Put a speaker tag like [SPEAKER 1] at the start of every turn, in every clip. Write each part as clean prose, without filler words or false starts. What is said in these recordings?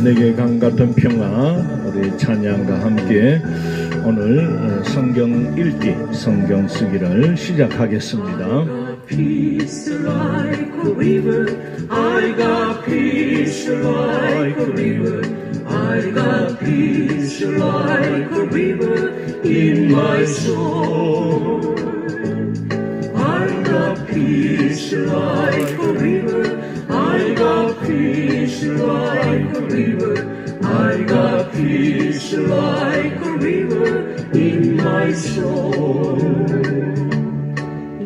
[SPEAKER 1] 내게 강 같은 평화, 우리 찬양과 함께 오늘 성경 읽기, 성경 쓰기를 시작하겠습니다.
[SPEAKER 2] Peace like a river, I got peace like a river, I got peace like a river in my soul. I got peace like a river, I got peace like a river, I got peace like a river in my soul.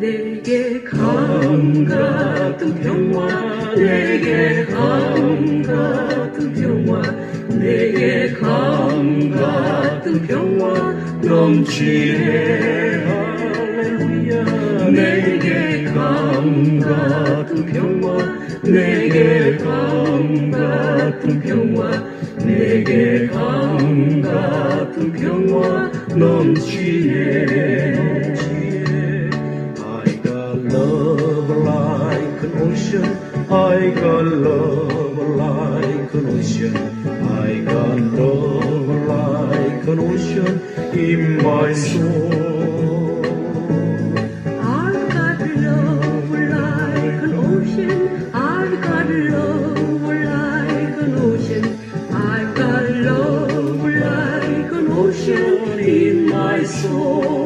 [SPEAKER 2] 내게 강 같은 평화, 내게 강 같은 평화, 내게 강 같은 평화 넘치네. 할렐루야. 내게 강 같은 평화, 내게 강 같은 평화, 내게 강 같은 평화 넘치네. Love like an ocean, I got love like an ocean, I got love like an ocean in my soul. I got love like an ocean, I got love like an ocean, I got love like an ocean in my soul.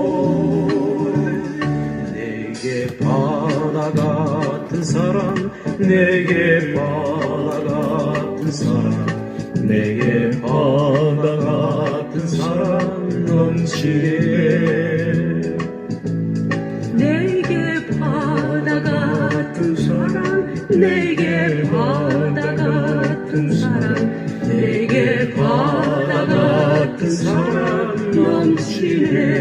[SPEAKER 2] 바다 같은 사랑, 내게 바다 같은 사랑, 내게 바다 같은 사랑 넘치네. 내게 바다 같은 사랑, 내게 바다 같은 사랑, 내게 바다 같은 사랑 넘치네.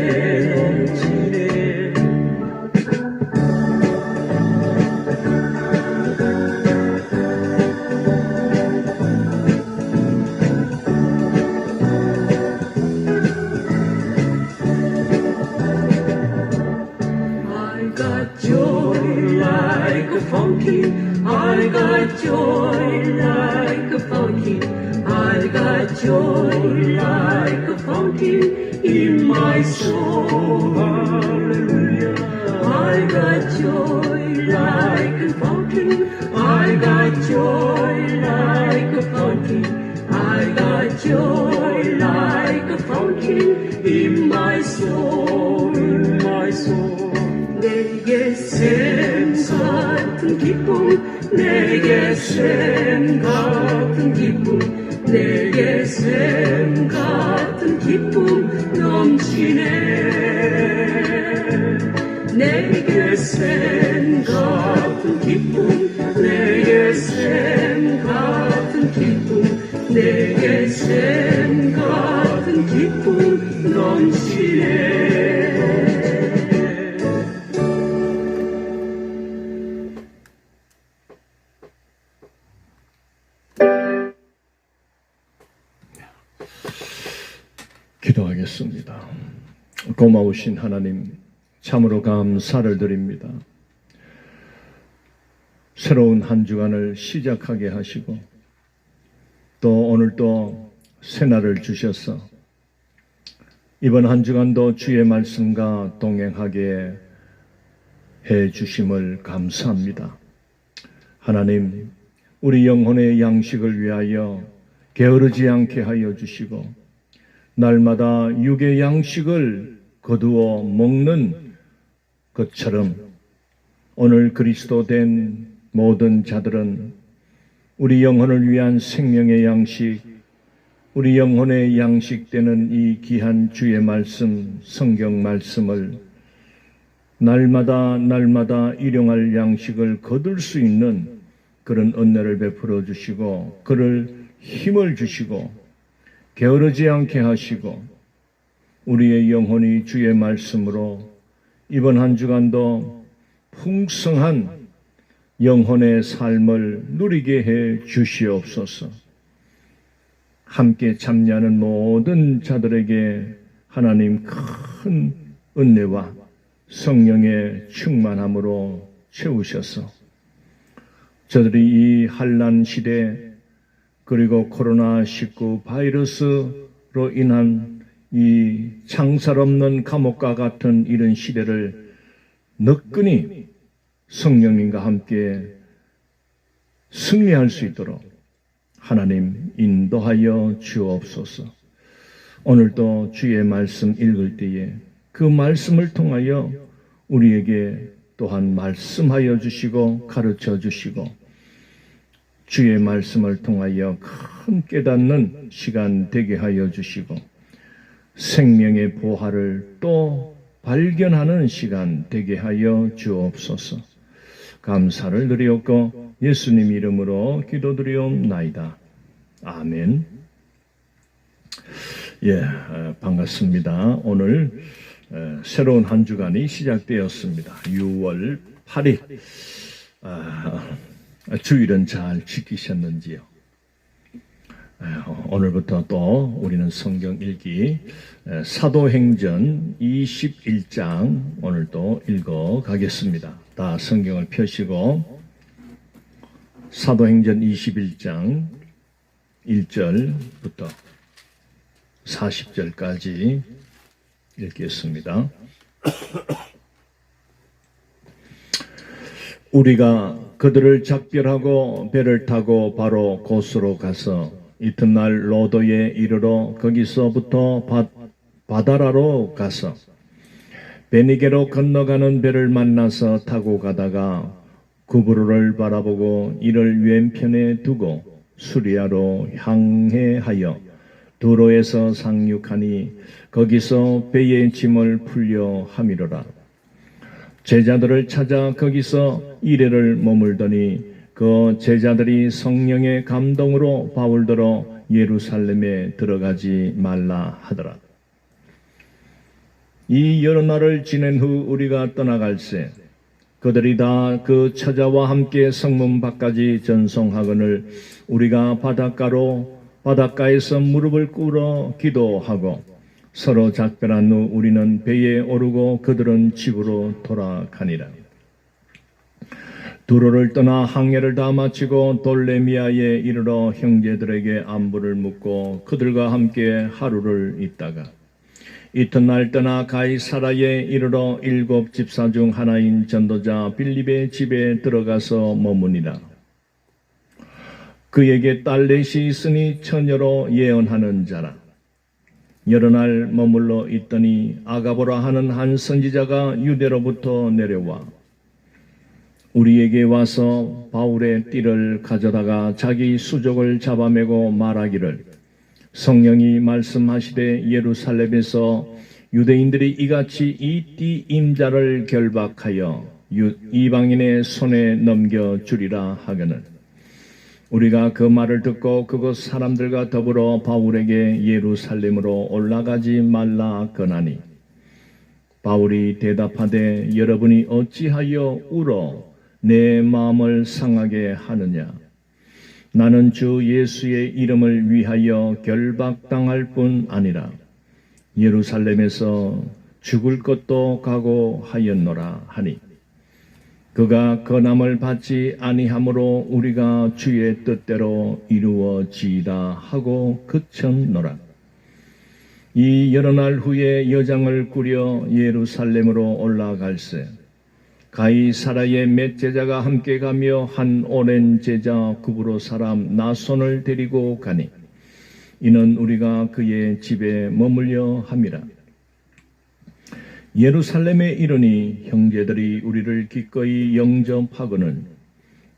[SPEAKER 2] I got joy like a fountain, I got joy like a fountain in my soul. Hallelujah. I got joy like a fountain, I got joy like a fountain, I got joy like a fountain in my soul, in my soul. 내게 샘 같은 기쁨, 내게 샘 같은 기쁨, 내게 샘 같은 기쁨 넘치네. 내게 샘 같은 기쁨, 내게 샘 같은 기쁨, 내게 샘 같은 기쁨 넘치네.
[SPEAKER 1] 기도하겠습니다. 고마우신 하나님, 참으로 감사를 드립니다. 새로운 한 주간을 시작하게 하시고 또 오늘 또 새날을 주셔서 이번 한 주간도 주의 말씀과 동행하게 해 주심을 감사합니다. 하나님, 우리 영혼의 양식을 위하여 게으르지 않게 하여 주시고 날마다 육의 양식을 거두어 먹는 것처럼 오늘 그리스도 된 모든 자들은 우리 영혼을 위한 생명의 양식, 우리 영혼의 양식되는 이 귀한 주의 말씀, 성경 말씀을 날마다 일용할 양식을 거둘 수 있는 그런 은혜를 베풀어 주시고 그를 힘을 주시고 게으르지 않게 하시고 우리의 영혼이 주의 말씀으로 이번 한 주간도 풍성한 영혼의 삶을 누리게 해 주시옵소서. 함께 참여하는 모든 자들에게 하나님 큰 은혜와 성령의 충만함으로 채우셔서 저들이 이 환난 시대 그리고 코로나19 바이러스로 인한 이 창살 없는 감옥과 같은 이런 시대를 너끈히 성령님과 함께 승리할 수 있도록 하나님 인도하여 주옵소서. 오늘도 주의 말씀 읽을 때에 그 말씀을 통하여 우리에게 또한 말씀하여 주시고 가르쳐 주시고 주의 말씀을 통하여 큰 깨닫는 시간 되게 하여 주시고 생명의 보화를 또 발견하는 시간 되게 하여 주옵소서. 감사를 드리옵고 예수님 이름으로 기도드리옵나이다. 아멘. 반갑습니다. 오늘 새로운 한 주간이 시작되었습니다. 6월 8일. 주일은 잘 지키셨는지요? 오늘부터 또 우리는 성경 읽기 사도행전 21장 오늘도 읽어 가겠습니다. 다 성경을 펴시고 사도행전 21장 1절부터 40절까지 읽겠습니다. 우리가 그들을 작별하고 배를 타고 바로 고스로 가서 이튿날 로도에 이르러 거기서부터 바다라로 가서 베니게로 건너가는 배를 만나서 타고 가다가 구브로를 바라보고 이를 왼편에 두고 수리아로 향해하여 두로에서 상륙하니 거기서 배의 짐을 풀려 함이로라. 제자들을 찾아 거기서 이래를 머물더니 그 제자들이 성령의 감동으로 바울더러 예루살렘에 들어가지 말라 하더라. 이 여러 날을 지낸 후 우리가 떠나갈새 그들이 다 그 처자와 함께 성문 밖까지 전송하거늘 우리가 바닷가에서 무릎을 꿇어 기도하고 서로 작별한 후 우리는 배에 오르고 그들은 집으로 돌아가니라. 두로를 떠나 항해를 다 마치고 돌레미아에 이르러 형제들에게 안부를 묻고 그들과 함께 하루를 있다가 이튿날 떠나 가이사라에 이르러 7 집사 중 하나인 전도자 빌립의 집에 들어가서 머무니라. 그에게 딸 넷이 있으니 처녀로 예언하는 자라. 여러 날 머물러 있더니 아가보라 하는 한 선지자가 유대로부터 내려와 우리에게 와서 바울의 띠를 가져다가 자기 수족을 잡아매고 말하기를 성령이 말씀하시되 예루살렘에서 유대인들이 이같이 이 띠 임자를 결박하여 이방인의 손에 넘겨주리라 하거늘 우리가 그 말을 듣고 그곳 사람들과 더불어 바울에게 예루살렘으로 올라가지 말라 거나니 바울이 대답하되 여러분이 어찌하여 울어 내 마음을 상하게 하느냐 나는 주 예수의 이름을 위하여 결박당할 뿐 아니라 예루살렘에서 죽을 것도 각오하였노라 하니 그가 건함을 받지 아니하므로 우리가 주의 뜻대로 이루어지이다 하고 그쳤노라. 이 여러 날 후에 여장을 꾸려 예루살렘으로 올라갈새 가이사라의 몇 제자가 함께 가며 한 오랜 제자 구브로 사람 나손을 데리고 가니 이는 우리가 그의 집에 머물려 함이라. 예루살렘에 이르니 형제들이 우리를 기꺼이 영접하거늘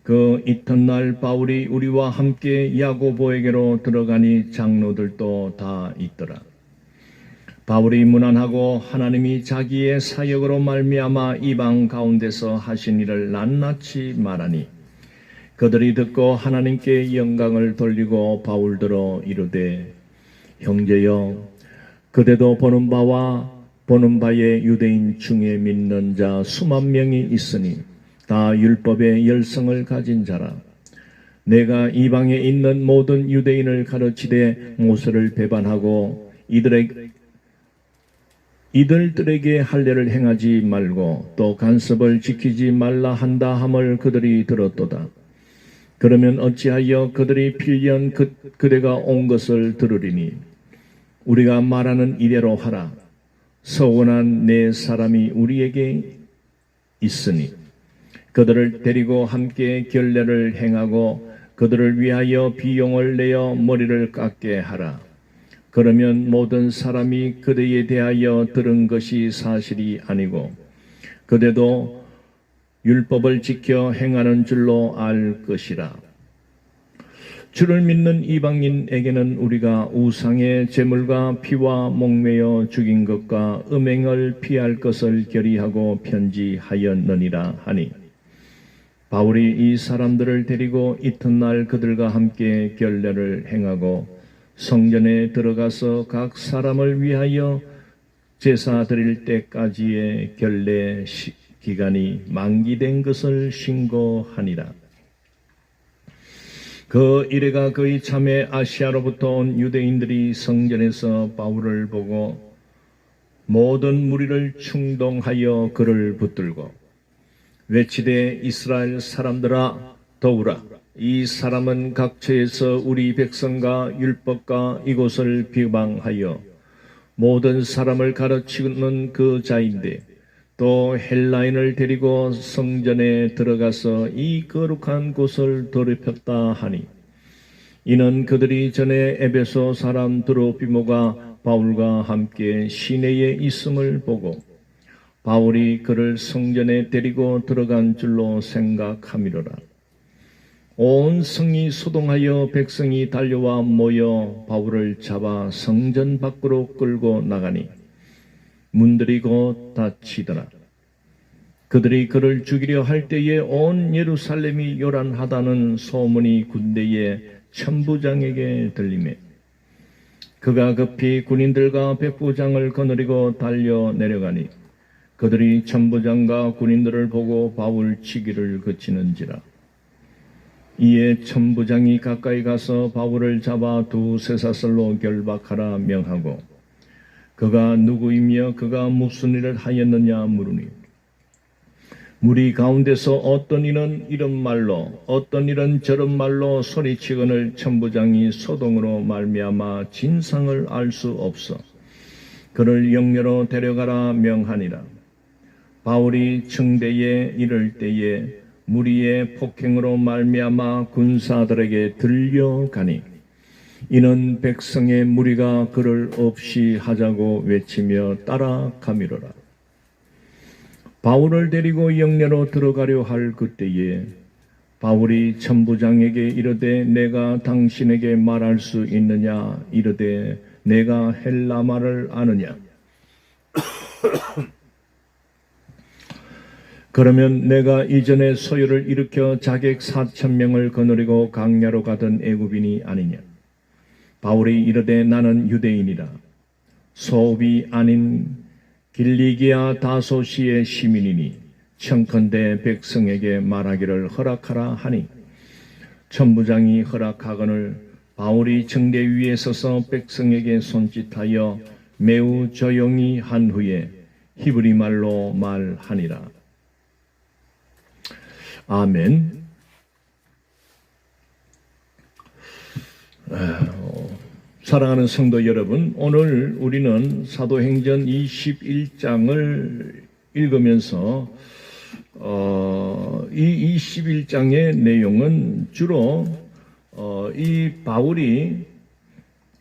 [SPEAKER 1] 그 이튿날 바울이 우리와 함께 야고보에게로 들어가니 장로들도 다 있더라. 바울이 문안하고 하나님이 자기의 사역으로 말미암아 이방 가운데서 하신 일을 낱낱이 말하니 그들이 듣고 하나님께 영광을 돌리고 바울더러 이르되 형제여 그대도 보는 바의 유대인 중에 믿는 자 수만 명이 있으니 다 율법의 열성을 가진 자라. 내가 이방에 있는 모든 유대인을 가르치되 모세를 배반하고 이들에게 할례를 행하지 말고 또 간섭을 지키지 말라 한다 함을 그들이 들었도다. 그러면 어찌하여 그들이 필연 그대가 온 것을 들으리니 우리가 말하는 이대로 하라. 서원한 네 사람이 우리에게 있으니 그들을 데리고 함께 결례를 행하고 그들을 위하여 비용을 내어 머리를 깎게 하라. 그러면 모든 사람이 그대에 대하여 들은 것이 사실이 아니고 그대도 율법을 지켜 행하는 줄로 알 것이라. 주를 믿는 이방인에게는 우리가 우상의 제물과 피와 목매어 죽인 것과 음행을 피할 것을 결의하고 편지하였느니라 하니 바울이 이 사람들을 데리고 이튿날 그들과 함께 결례를 행하고 성전에 들어가서 각 사람을 위하여 제사 드릴 때까지의 결례 기간이 만기된 것을 신고하니라. 그 이래가 거의 참에 아시아로부터 온 유대인들이 성전에서 바울을 보고 모든 무리를 충동하여 그를 붙들고 외치되 이스라엘 사람들아 더우라. 이 사람은 각처에서 우리 백성과 율법과 이곳을 비방하여 모든 사람을 가르치는 그 자인데 또 헬라인을 데리고 성전에 들어가서 이 거룩한 곳을 더럽혔다 하니 이는 그들이 전에 에베소 사람 드로피모가 바울과 함께 시내에 있음을 보고 바울이 그를 성전에 데리고 들어간 줄로 생각함이로라. 온 성이 소동하여 백성이 달려와 모여 바울을 잡아 성전 밖으로 끌고 나가니 문들이 곧 닫히더라. 그들이 그를 죽이려 할 때에 온 예루살렘이 요란하다는 소문이 군대의 천부장에게 들리매 그가 급히 군인들과 백부장을 거느리고 달려 내려가니 그들이 천부장과 군인들을 보고 바울 치기를 그치는지라. 이에 천부장이 가까이 가서 바울을 잡아 두 쇠사슬로 결박하라 명하고 그가 누구이며 그가 무슨 일을 하였느냐 물으니 무리 가운데서 어떤 이는 이런 말로 어떤 이는 저런 말로 소리치거늘 천부장이 소동으로 말미암아 진상을 알 수 없어 그를 영려로 데려가라 명하니라. 바울이 청대에 이를 때에 무리의 폭행으로 말미암아 군사들에게 들려가니 이는 백성의 무리가 그를 없이 하자고 외치며 따라가미로라. 바울을 데리고 영내로 들어가려 할 그때에 바울이 천부장에게 이르되 내가 당신에게 말할 수 있느냐 이르되 내가 헬라 말을 아느냐 그러면 내가 이전에 소요를 일으켜 자객 4,000명을 거느리고 강야로 가던 애굽인이 아니냐. 바울이 이르되 나는 유대인이라. 소읍이 아닌 길리기아 다소시의 시민이니 청컨대 백성에게 말하기를 허락하라 하니 천부장이 허락하거늘 바울이 정대 위에 서서 백성에게 손짓하여 매우 조용히 한 후에 히브리 말로 말하니라. 아멘. 사랑하는 성도 여러분, 오늘 우리는 사도행전 21장을 읽으면서 이 21장의 내용은 주로 이 바울이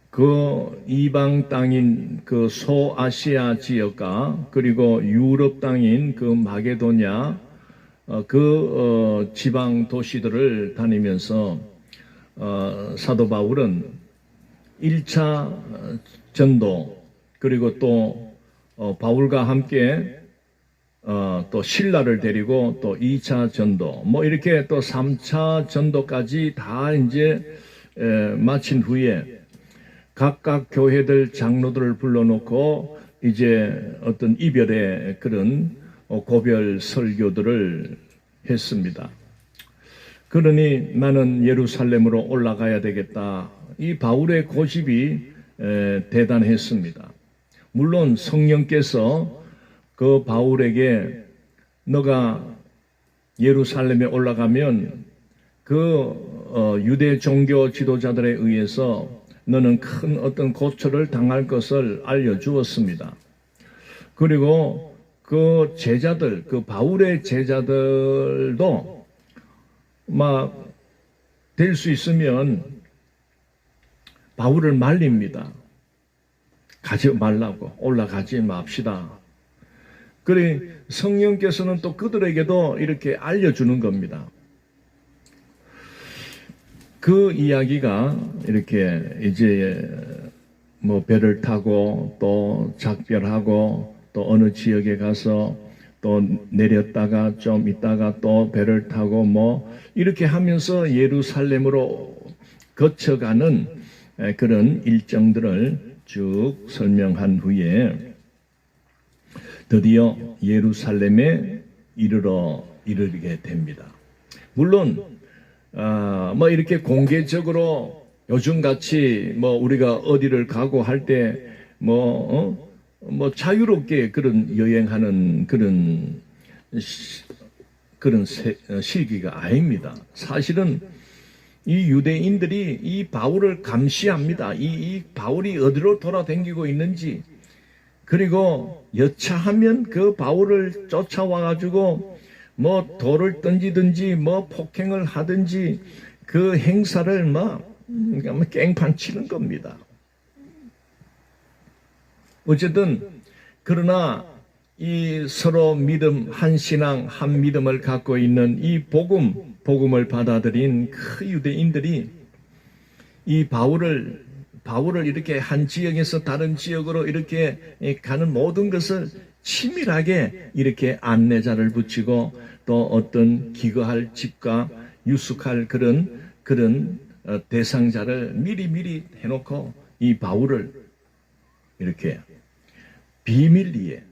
[SPEAKER 1] 그 이방 땅인 그 소아시아 지역과 그리고 유럽 땅인 그 마게도냐 지방 도시들을 다니면서 사도 바울은 1차 전도 그리고 또 바울과 함께 또 신라를 데리고 또 2차 전도 뭐 이렇게 또 3차 전도까지 다 이제 마친 후에 각각 교회들 장로들을 불러놓고 이제 어떤 이별의 그런 고별 설교들을 했습니다. 그러니 나는 예루살렘으로 올라가야 되겠다. 이 바울의 고집이 대단했습니다. 물론 성령께서 그 바울에게 너가 예루살렘에 올라가면 유대 종교 지도자들에 의해서 너는 큰 어떤 고초를 당할 것을 알려주었습니다. 그리고 그 제자들, 그 바울의 제자들도 막 될 수 있으면 바울을 말립니다. 가지 말라고, 올라가지 맙시다. 그래 성령께서는 또 그들에게도 이렇게 알려주는 겁니다. 그 이야기가 이렇게 이제 뭐 배를 타고 또 작별하고 또 어느 지역에 가서 또 내렸다가 좀 있다가 또 배를 타고 뭐 이렇게 하면서 예루살렘으로 거쳐가는 그런 일정들을 쭉 설명한 후에 드디어 예루살렘에 이르게 됩니다. 물론 뭐 이렇게 공개적으로 요즘같이 뭐 우리가 어디를 가고 할 때 뭐 자유롭게 그런 여행하는 그런 시기가 아닙니다. 사실은 이 유대인들이 이 바울을 감시합니다. 이 바울이 어디로 돌아다니고 있는지, 그리고 여차하면 그 바울을 쫓아와 가지고 뭐 돌을 던지든지 뭐 폭행을 하든지 그 행사를 막 깽판 치는 겁니다. 어쨌든 그러나 이 서로 믿음, 한 신앙, 한 믿음을 갖고 있는 이 복음을 받아들인 그 유대인들이 이 바울을 이렇게 한 지역에서 다른 지역으로 이렇게 가는 모든 것을 치밀하게 이렇게 안내자를 붙이고 또 어떤 기거할 집과 유숙할 그런 대상자를 미리 해놓고 이 바울을 이렇게 비밀리에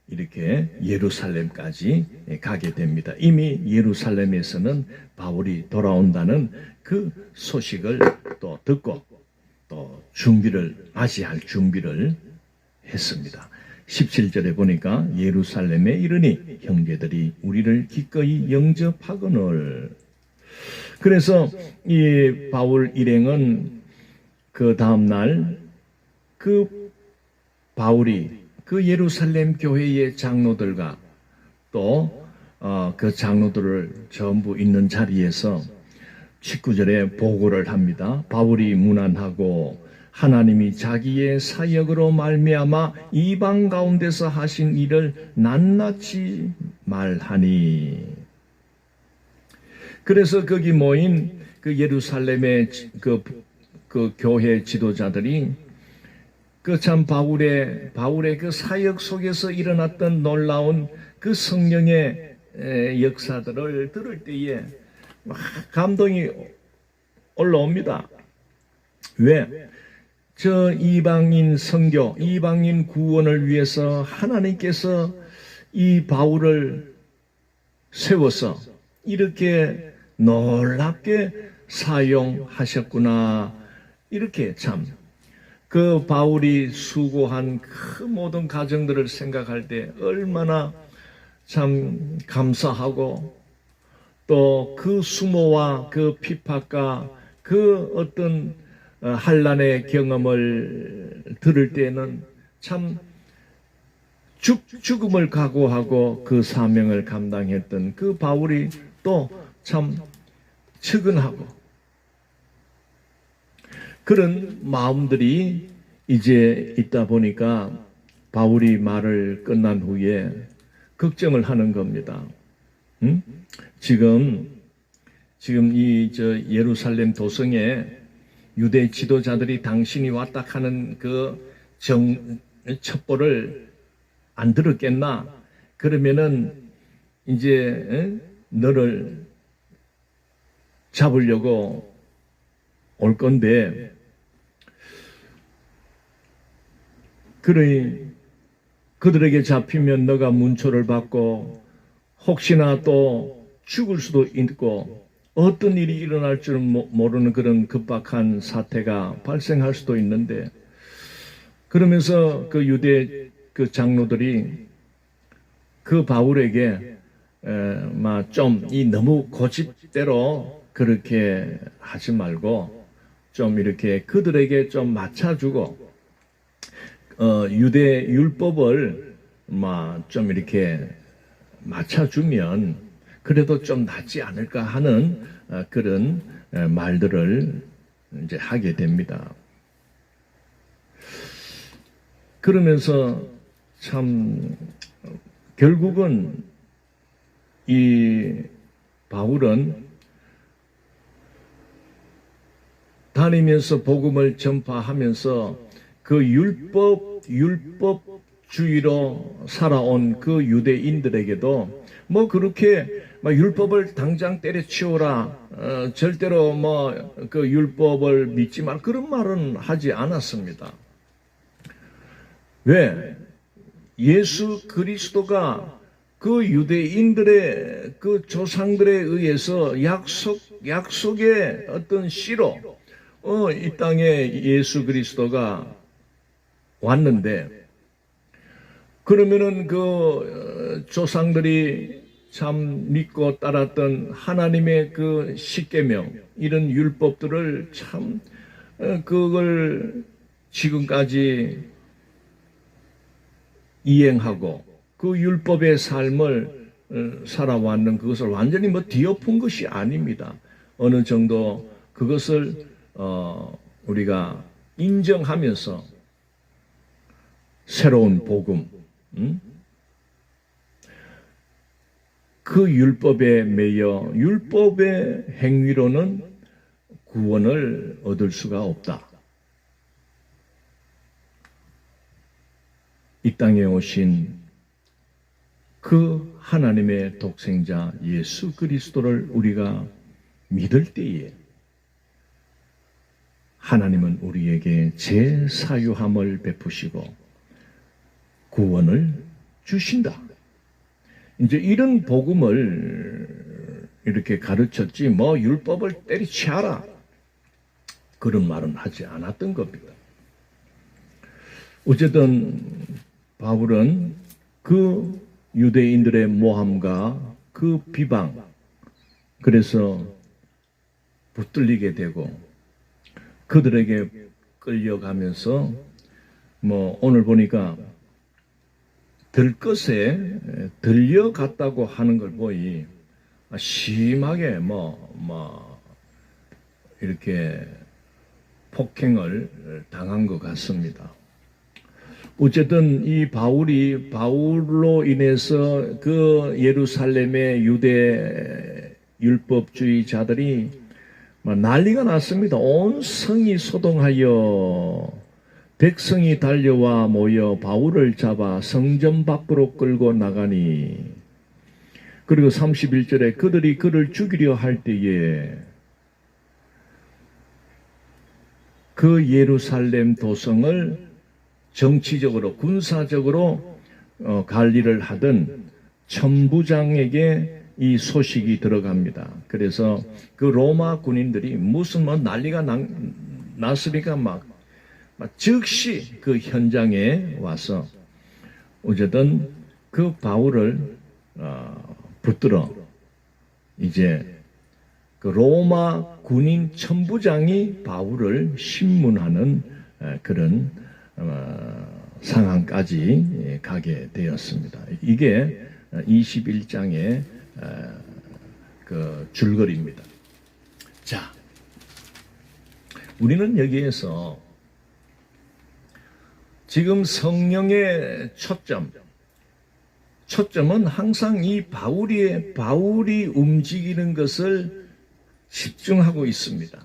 [SPEAKER 1] 이렇게 예루살렘까지 가게 됩니다. 이미 예루살렘에서는 바울이 돌아온다는 그 소식을 또 듣고 또 맞이할 준비를 했습니다. 17절에 보니까 예루살렘에 이르니 형제들이 우리를 기꺼이 영접하거늘. 그래서 이 바울 일행은 그 다음날 그 바울이 그 예루살렘 교회의 장로들과 또 그 장로들을 전부 있는 자리에서 19절에 보고를 합니다. 바울이 문안하고 하나님이 자기의 사역으로 말미암아 이방 가운데서 하신 일을 낱낱이 말하니. 그래서 거기 모인 그 예루살렘의 그 교회 지도자들이 그 참 바울의 그 사역 속에서 일어났던 놀라운 그 성령의 역사들을 들을 때에 막 감동이 올라옵니다. 왜? 저 이방인 선교, 이방인 구원을 위해서 하나님께서 이 바울을 세워서 이렇게 놀랍게 사용하셨구나. 이렇게 참 그 바울이 수고한 그 모든 과정들을 생각할 때 얼마나 참 감사하고 또 그 수모와 그 핍박과 그 어떤 환난의 경험을 들을 때는 참 죽음을 각오하고 그 사명을 감당했던 그 바울이 또 참 측은하고 그런 마음들이 이제 있다 보니까 바울이 말을 끝난 후에 걱정을 하는 겁니다. 지금 이 예루살렘 도성에 유대 지도자들이 당신이 왔다 하는 그 첩보를 안 들었겠나? 그러면은 이제 너를 잡으려고 올 건데, 그러니 그들에게 잡히면 너가 문초를 받고 혹시나 또 죽을 수도 있고 어떤 일이 일어날 줄 모르는 그런 급박한 사태가 발생할 수도 있는데, 그러면서 그 유대 그 장로들이 그 바울에게 좀 이 너무 고집대로 그렇게 하지 말고 좀 이렇게 그들에게 좀 맞춰주고 유대 율법을 좀 이렇게 맞춰주면 그래도 좀 낫지 않을까 하는 그런 말들을 이제 하게 됩니다. 그러면서 참 결국은 이 바울은 다니면서 복음을 전파하면서 그 율법주의로 살아온 그 유대인들에게도 그렇게 율법을 당장 때려치워라, 절대로 그 율법을 믿지 말, 그런 말은 하지 않았습니다. 왜? 예수 그리스도가 그 유대인들의 그 조상들에 의해서 약속의 어떤 씨로 이 땅에 예수 그리스도가 왔는데, 그러면은 그 조상들이 참 믿고 따랐던 하나님의 그 십계명, 이런 율법들을 참 그걸 지금까지 이행하고 그 율법의 삶을 살아왔는 그것을 완전히 뒤엎은 것이 아닙니다. 어느 정도 그것을 우리가 인정하면서 새로운 복음, 그 율법에 매여 율법의 행위로는 구원을 얻을 수가 없다. 이 땅에 오신 그 하나님의 독생자 예수 그리스도를 우리가 믿을 때에 하나님은 우리에게 제사유함을 베푸시고 구원을 주신다. 이제 이런 복음을 이렇게 가르쳤지 율법을 때리치하라, 그런 말은 하지 않았던 겁니다. 어쨌든 바울은 그 유대인들의 모함과 그 비방, 그래서 붙들리게 되고 그들에게 끌려가면서 오늘 보니까 들것에 들려갔다고 하는 걸 보이 심하게 이렇게 폭행을 당한 것 같습니다. 어쨌든 이 바울로 인해서 그 예루살렘의 유대 율법주의자들이 난리가 났습니다. 온 성이 소동하여 백성이 달려와 모여 바울을 잡아 성전 밖으로 끌고 나가니, 그리고 31절에 그들이 그를 죽이려 할 때에 그 예루살렘 도성을 정치적으로 군사적으로 관리를 하던 천부장에게 이 소식이 들어갑니다. 그래서 그 로마 군인들이 무슨 난리가 났으니까 즉시 그 현장에 와서 어쨌든 그 바울을 붙들어 이제 그 로마 군인 천부장이 바울을 신문하는 그런 상황까지 가게 되었습니다. 이게 21장의 그 줄거리입니다. 자, 우리는 여기에서 지금 성령의 초점은 항상 이 바울이 움직이는 것을 집중하고 있습니다.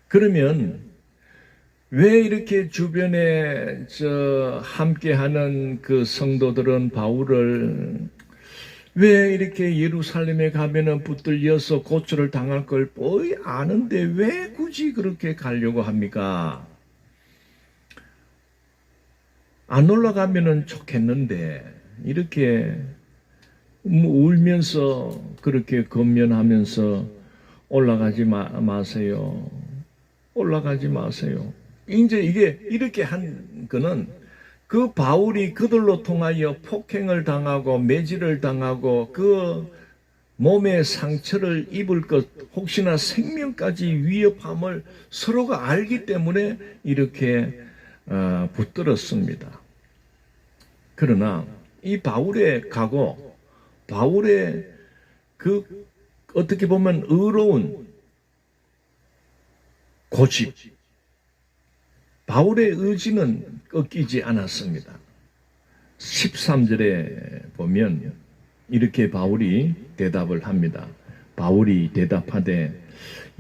[SPEAKER 1] 그러면 왜 이렇게 주변에 함께하는 그 성도들은 바울을 왜 이렇게 예루살렘에 가면은 붙들려서 고초를 당할 걸 뻔히 아는데 왜 굳이 그렇게 가려고 합니까? 안 올라가면은 좋겠는데 이렇게 울면서 그렇게 권면하면서 올라가지 마세요. 올라가지 마세요. 이제 이게 이렇게 한 거는 그 바울이 그들로 통하여 폭행을 당하고 매질을 당하고 그 몸에 상처를 입을 것, 혹시나 생명까지 위협함을 서로가 알기 때문에 이렇게 붙들었습니다. 그러나 이 바울의 각오, 바울의 그 어떻게 보면 의로운 고집, 바울의 의지는 꺾이지 않았습니다. 13절에 보면 이렇게 바울이 대답을 합니다. 바울이 대답하되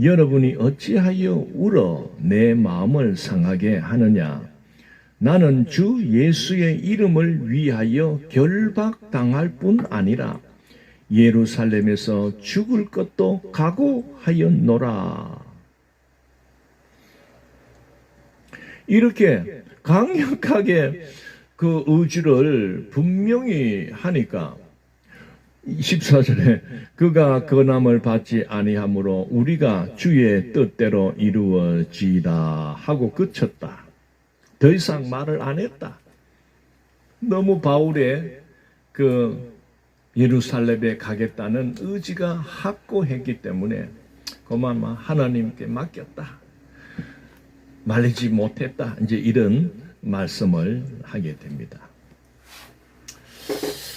[SPEAKER 1] 여러분이 어찌하여 울어 내 마음을 상하게 하느냐. 나는 주 예수의 이름을 위하여 결박당할 뿐 아니라 예루살렘에서 죽을 것도 각오하였노라. 이렇게 강력하게 그 의지를 분명히 하니까 14절에 그가 건함을 받지 아니하므로 우리가 주의 뜻대로 이루어지이다 하고 그쳤다. 더 이상 말을 안 했다. 너무 바울의 그 예루살렘에 가겠다는 의지가 확고했기 때문에 그만 하나님께 맡겼다. 말리지 못했다. 이제 이런 말씀을 하게 됩니다.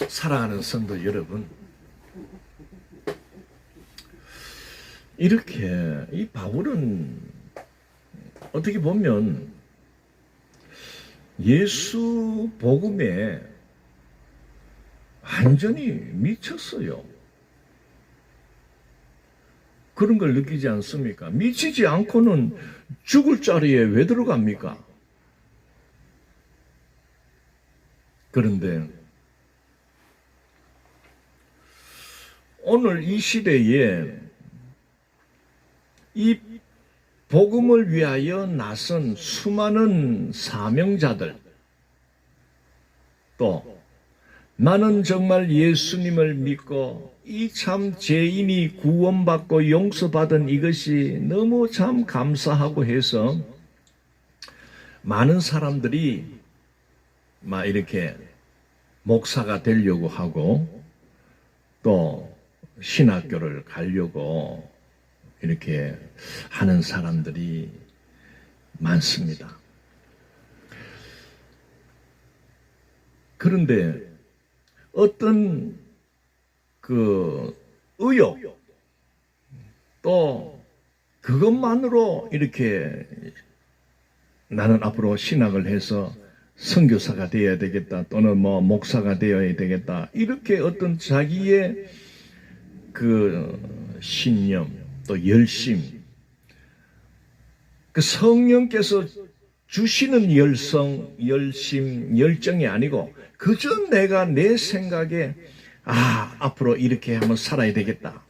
[SPEAKER 1] 사랑하는 성도 여러분, 이렇게 이 바울은 어떻게 보면 예수 복음에 완전히 미쳤어요. 그런 걸 느끼지 않습니까? 미치지 않고는 죽을 자리에 왜 들어갑니까? 그런데 오늘 이 시대에 이 복음을 위하여 나선 수많은 사명자들, 또 나는 정말 예수님을 믿고 이 참 죄인이 구원받고 용서받은 이것이 너무 참 감사하고 해서 많은 사람들이 막 이렇게 목사가 되려고 하고 또 신학교를 가려고 이렇게 하는 사람들이 많습니다. 그런데 어떤 그 의욕, 또 그것만으로 이렇게 나는 앞으로 신학을 해서 선교사가 되어야 되겠다, 또는 뭐 목사가 되어야 되겠다, 이렇게 어떤 자기의 그 신념, 또 열심, 그 성령께서 주시는 열심, 열정이 아니고 그저 내가 내 생각에 앞으로 이렇게 한번 살아야 되겠다.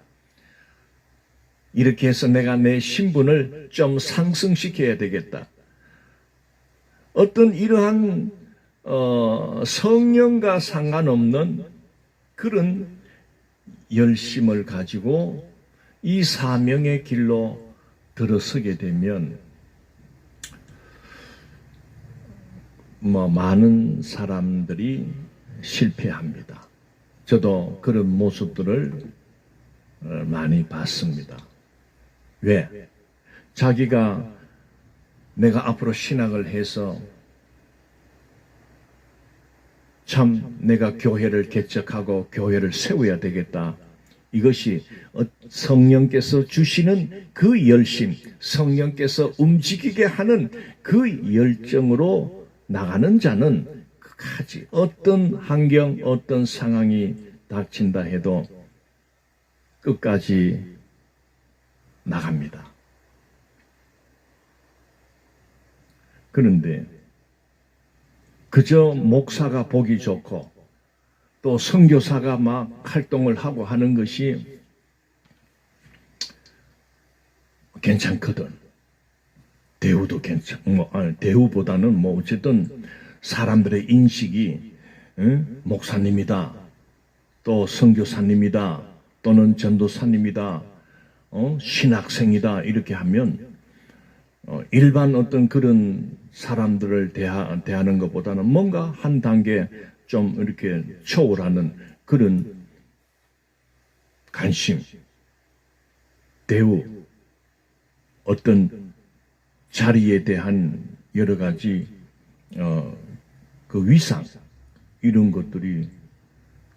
[SPEAKER 1] 이렇게 해서 내가 내 신분을 좀 상승시켜야 되겠다. 어떤 이러한 성령과 상관없는 그런 열심을 가지고 이 사명의 길로 들어서게 되면 많은 사람들이 실패합니다. 저도 그런 모습들을 많이 봤습니다. 왜? 자기가 내가 앞으로 신학을 해서 참 내가 교회를 개척하고 교회를 세워야 되겠다. 이것이 성령께서 주시는 그 열심, 성령께서 움직이게 하는 그 열정으로 나가는 자는 끝까지 어떤 환경, 어떤 상황이 닥친다 해도 끝까지 나갑니다. 그런데 그저 목사가 보기 좋고 또 선교사가 막 활동을 하고 하는 것이 괜찮거든. 대우도 대우보다는 어쨌든 사람들의 인식이 목사님이다, 또 선교사님이다, 또는 전도사님이다, 신학생이다, 이렇게 하면 일반 어떤 그런 사람들을 대하는 것보다는 뭔가 한 단계 좀 이렇게 초월하는 그런 관심, 대우, 어떤 자리에 대한 여러 가지 그 위상 이런 것들이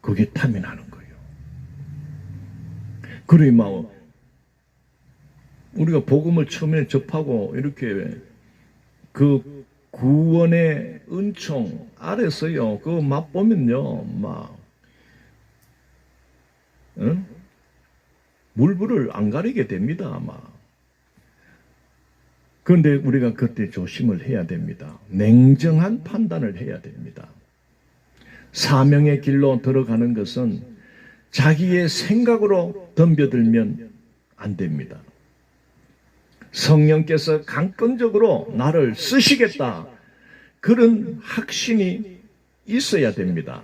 [SPEAKER 1] 그게 탐이 나는 거예요. 그래 막 우리가 복음을 처음에 접하고 이렇게 그 구원의 은총 아래서요 그 맛보면요 막 응? 물불을 안 가리게 됩니다 아마. 그런데 우리가 그때 조심을 해야 됩니다. 냉정한 판단을 해야 됩니다. 사명의 길로 들어가는 것은 자기의 생각으로 덤벼들면 안 됩니다. 성령께서 강권적으로 나를 쓰시겠다. 그런 확신이 있어야 됩니다.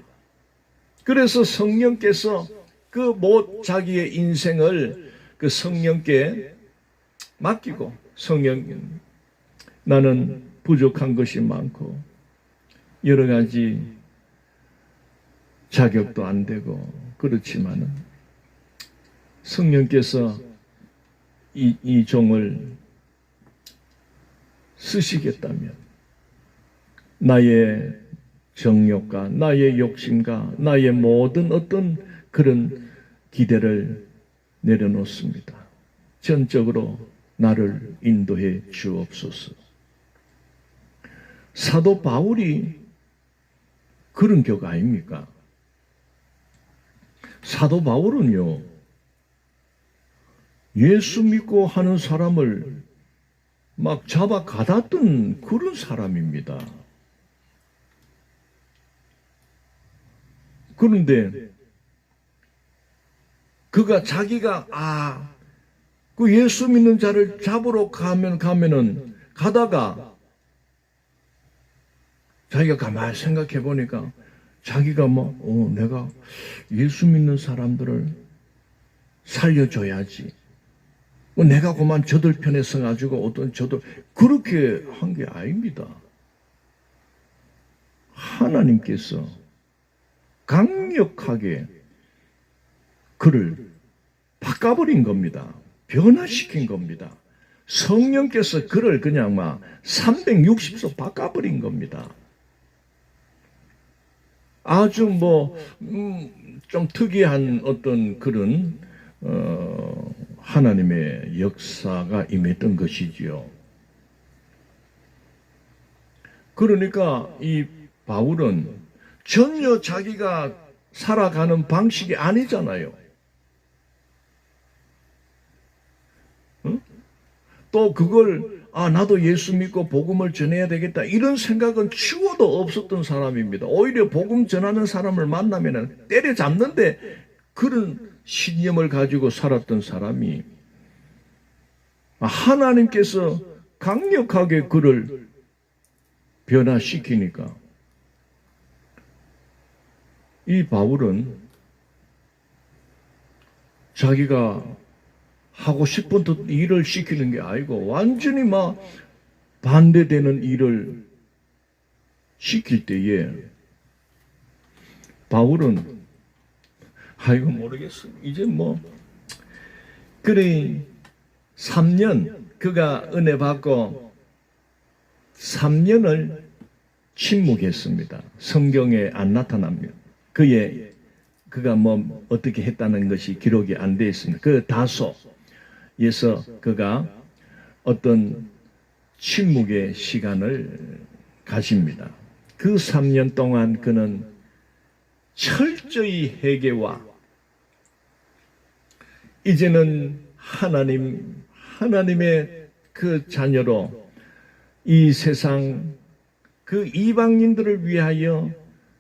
[SPEAKER 1] 그래서 성령께서 자기의 인생을 그 성령께 맡기고 성령 나는 부족한 것이 많고 여러 가지 자격도 안 되고 그렇지만은 성령께서 이 종을 쓰시겠다면 나의 정욕과 나의 욕심과 나의 모든 어떤 그런 기대를 내려놓습니다. 전적으로 나를 인도해 주옵소서. 사도 바울이 그런 격 아닙니까? 사도 바울은요, 예수 믿고 하는 사람을 막 잡아 가뒀던 그런 사람입니다. 그런데 그가 자기가 그 예수 믿는 자를 잡으러 가다가 자기가 가만히 생각해 보니까 자기가 내가 예수 믿는 사람들을 살려줘야지. 내가 그만 저들 편에 서가지고 그렇게 한 게 아닙니다. 하나님께서 강력하게 그를 바꿔버린 겁니다. 변화시킨 겁니다. 성령께서 그를 그냥 360도 바꿔버린 겁니다. 아주 좀 특이한 어떤 그런 하나님의 역사가 임했던 것이지요. 그러니까 이 바울은 전혀 자기가 살아가는 방식이 아니잖아요. 또 그걸 나도 예수 믿고 복음을 전해야 되겠다 이런 생각은 추워도 없었던 사람입니다. 오히려 복음 전하는 사람을 만나면 때려잡는데 그런 신념을 가지고 살았던 사람이 하나님께서 강력하게 그를 변화시키니까 이 바울은 자기가 하고 싶은 일을 시키는 게 아니고 완전히 반대되는 일을 시킬 때에 바울은 모르겠어. 이제 그래 3년 그가 은혜 받고 3년을 침묵했습니다. 성경에 안 나타납니다. 그가 어떻게 했다는 것이 기록이 안 되어 있습니다. 그 다소에서 그가 어떤 침묵의 시간을 가집니다. 그 3년 동안 그는 철저히 회개와 이제는 하나님의 그 자녀로 이 세상 그 이방인들을 위하여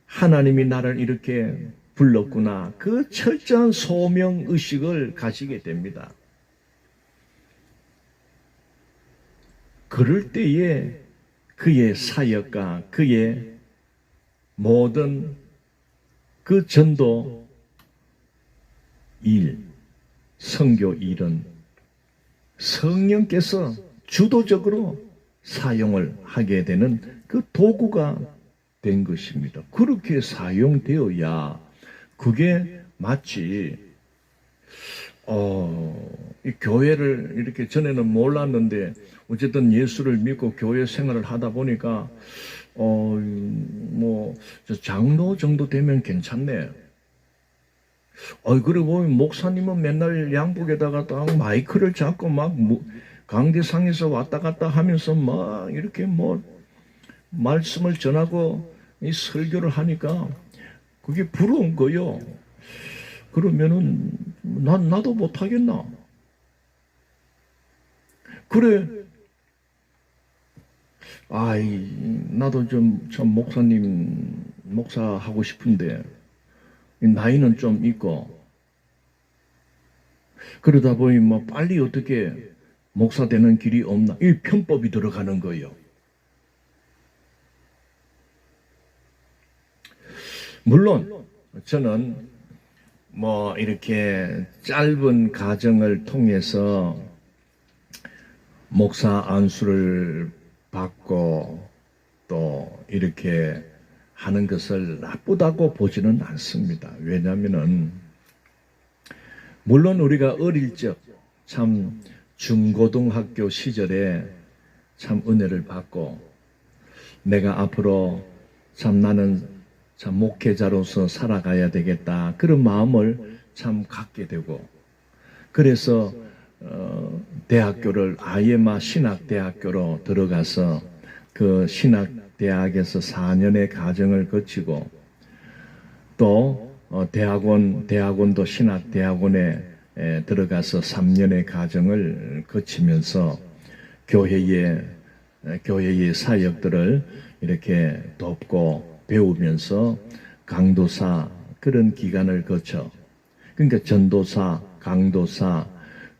[SPEAKER 1] 하나님이 나를 이렇게 불렀구나. 그 철저한 소명의식을 가지게 됩니다. 그럴 때에 그의 사역과 그의 모든 그 전도 일, 선교 일은 성령께서 주도적으로 사용을 하게 되는 그 도구가 된 것입니다. 그렇게 사용되어야 그게 마치 이 교회를 이렇게 전에는 몰랐는데 어쨌든 예수를 믿고 교회 생활을 하다 보니까 저 장로 정도 되면 괜찮네. 그리고 보면 목사님은 맨날 양복에다가 딱 마이크를 잡고 막 강대상에서 왔다 갔다 하면서 막 이렇게 말씀을 전하고 이 설교를 하니까 그게 부러운 거요. 그러면은 나도 못하겠나? 그래. 나도 참 목사 하고 싶은데 나이는 좀 있고 그러다 보니 빨리 어떻게 목사 되는 길이 없나? 이 편법이 들어가는 거예요. 물론 저는 이렇게 짧은 과정을 통해서 목사 안수를 받고 또 이렇게 하는 것을 나쁘다고 보지는 않습니다. 왜냐하면은 물론 우리가 어릴 적 참 중고등학교 시절에 참 은혜를 받고 내가 앞으로 참 나는 참 목회자로서 살아가야 되겠다 그런 마음을 참 갖게 되고 그래서 대학교를 아예마 신학대학교로 들어가서 그 신학대학에서 4년의 과정을 거치고 또 대학원도 신학대학원에 들어가서 3년의 과정을 거치면서 교회의 사역들을 이렇게 돕고 배우면서 강도사 그런 기간을 거쳐 그러니까 전도사, 강도사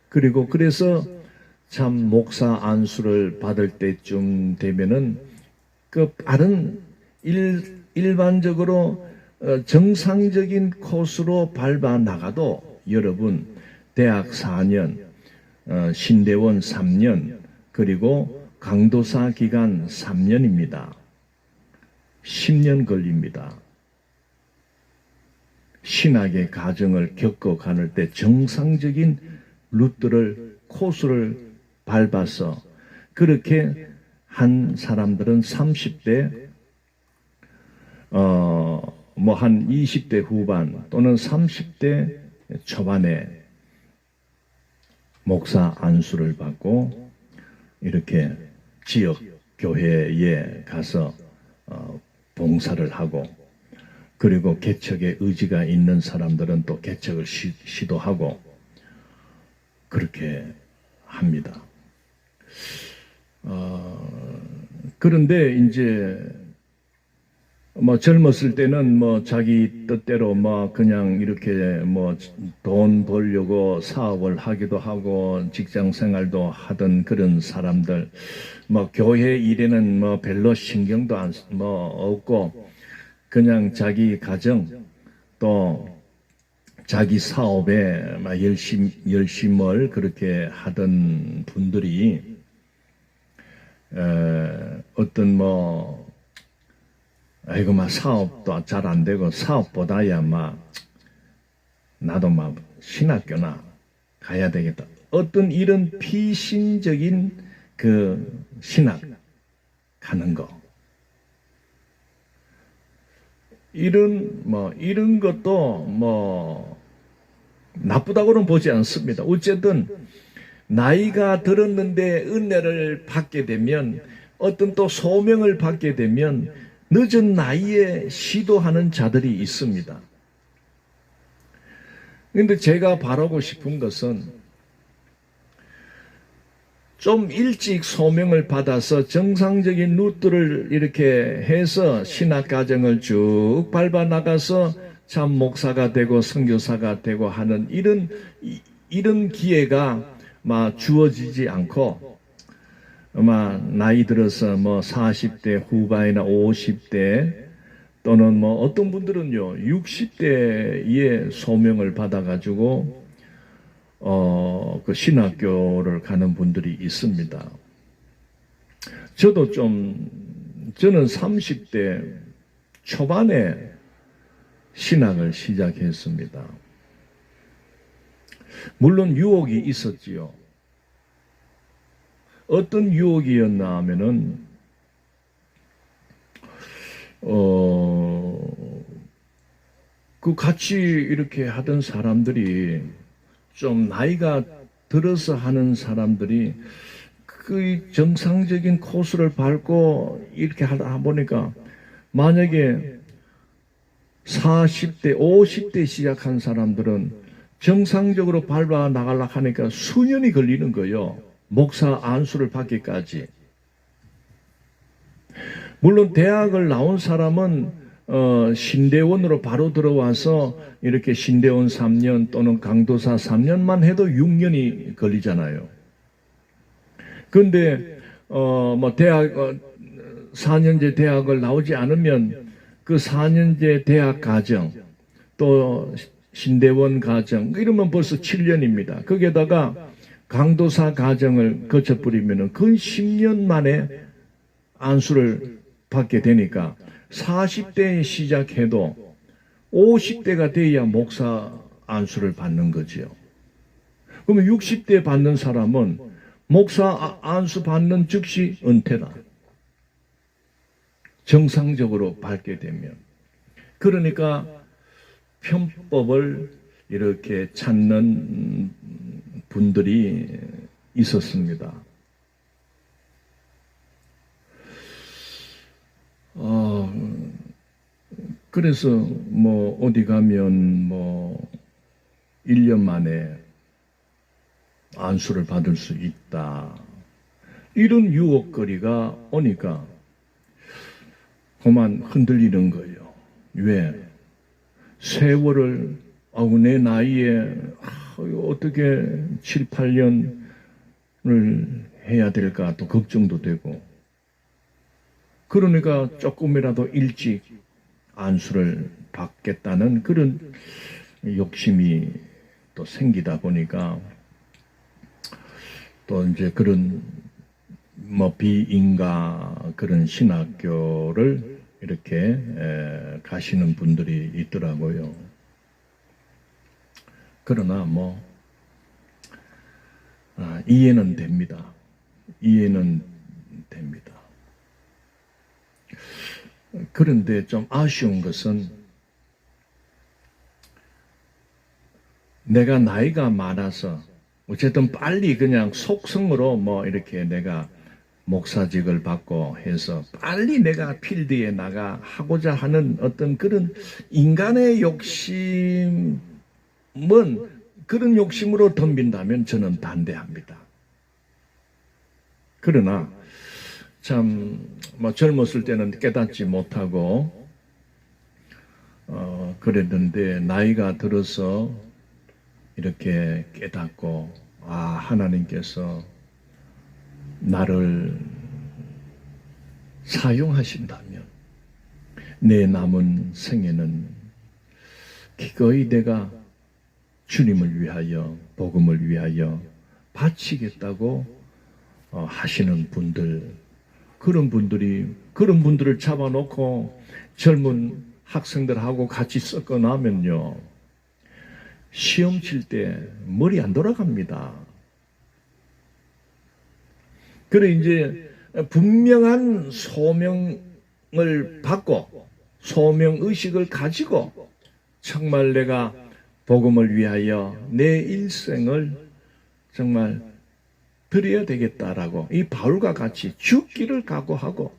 [SPEAKER 1] 그리고 그래서 참 목사 안수를 받을 때쯤 되면은 그 다른 일반적으로 정상적인 코스로 밟아 나가도 여러분 대학 4년, 신대원 3년 그리고 강도사 기간 3년입니다. 10년 걸립니다. 신학의 과정을 겪어가는 때 정상적인 코스를 밟아서 그렇게 한 사람들은 30대 한 20대 후반 또는 30대 초반에 목사 안수를 받고 이렇게 지역 교회에 가서 봉사를 하고 그리고 개척의 의지가 있는 사람들은 또 개척을 시도하고 그렇게 합니다. 그런데 이제 젊었을 때는 자기 뜻대로 그냥 이렇게 돈 벌려고 사업을 하기도 하고 직장 생활도 하던 그런 사람들 교회 일에는 별로 신경도 없고 그냥 자기 가정 또 자기 사업에 열심을 그렇게 하던 분들이 어떤 사업도 잘 안 되고 사업보다야 나도 신학교나 가야 되겠다. 어떤 이런 비신적인 그 신학 가는 거. 이런 것도 나쁘다고는 보지 않습니다. 어쨌든 나이가 들었는데 은혜를 받게 되면 어떤 또 소명을 받게 되면 늦은 나이에 시도하는 자들이 있습니다. 그런데 제가 바라고 싶은 것은 좀 일찍 소명을 받아서 정상적인 루트를 이렇게 해서 신학과정을 쭉 밟아 나가서 참 목사가 되고 선교사가 되고 하는 이런 기회가 주어지지 않고 나이 들어서 40대 후반이나 50대 또는 어떤 분들은요 60대에 소명을 받아가지고 그 신학교를 가는 분들이 있습니다. 저는 30대 초반에 신학을 시작했습니다. 물론 유혹이 있었지요. 어떤 유혹이었나 하면은 그 같이 이렇게 하던 사람들이 좀 나이가 들어서 하는 사람들이 그 정상적인 코스를 밟고 이렇게 하다 보니까 만약에 40대, 50대 시작한 사람들은 정상적으로 밟아 나가려고 하니까 수년이 걸리는 거예요. 목사 안수를 받기까지. 물론 대학을 나온 사람은 신대원으로 바로 들어와서 이렇게 신대원 3년 또는 강도사 3년만 해도 6년이 걸리잖아요. 그런데 뭐 대학 4년제 대학을 나오지 않으면 그 4년제 대학 과정 또 신대원 과정 이러면 벌써 7년입니다. 거기에다가 강도사 과정을 거쳐버리면 근 10년 만에 안수를 받게 되니까 40대에 시작해도 50대가 돼야 목사 안수를 받는 거지요. 그러면 60대 받는 사람은 목사 안수 받는 즉시 은퇴다. 정상적으로 받게 되면. 그러니까 편법을 이렇게 찾는 분들이 있었습니다. 그래서 뭐 어디 가면 뭐 1년 만에 안수를 받을 수 있다. 이런 유혹거리가 오니까 그만 흔들리는 거예요. 왜? 세월을 내 나이에 어떻게 7, 8년을 해야 될까 또 걱정도 되고 그러니까 조금이라도 일찍 안수를 받겠다는 그런 욕심이 또 생기다 보니까 또 이제 그런 뭐 비인가 그런 신학교를 이렇게 가시는 분들이 있더라고요. 그러나 뭐 이해는 됩니다. 이해는 됩니다. 그런데 좀 아쉬운 것은 내가 나이가 많아서 어쨌든 빨리 그냥 속성으로 뭐 이렇게 내가 목사직을 받고 해서 빨리 내가 필드에 나가 하고자 하는 어떤 그런 인간의 욕심은 그런 욕심으로 덤빈다면 저는 반대합니다. 그러나 참 뭐 젊었을 때는 깨닫지 못하고 그랬는데 나이가 들어서 이렇게 깨닫고 하나님께서 나를 사용하신다면 내 남은 생에는 기꺼이 내가 주님을 위하여 복음을 위하여 바치겠다고 하시는 분들 그런 분들을 잡아놓고 젊은 학생들하고 같이 섞어 나면요 시험 칠 때 머리 안 돌아갑니다. 그래 이제 분명한 소명을 받고 소명의식을 가지고 정말 내가 복음을 위하여 내 일생을 정말 드려야 되겠다라고 이 바울과 같이 죽기를 각오하고